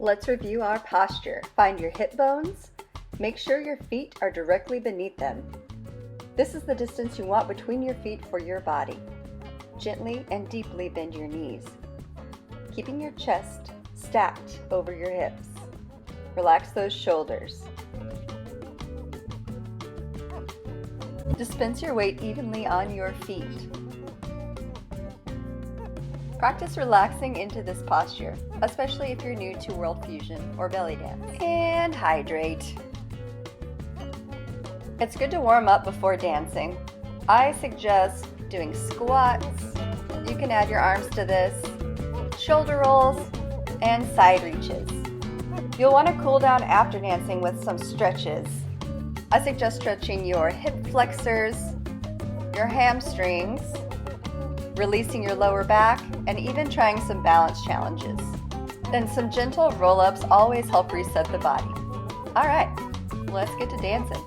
Let's review our posture. Find your hip bones. Make sure your feet are directly beneath them. This is the distance you want between your feet for your body. Gently and deeply bend your knees, keeping your chest stacked over your hips. Relax those shoulders. Dispense your weight evenly on your feet. Practice relaxing into this posture, especially if you're new to World Fusion or Bellydance. And hydrate. It's good to warm up before dancing. I suggest doing squats. You can add your arms to this, shoulder rolls, and side reaches. You'll want to cool down after dancing with some stretches. I suggest stretching your hip flexors, your hamstrings, releasing your lower back, and even trying some balance challenges. Then some gentle roll-ups always help reset the body. All right, let's get to dancing.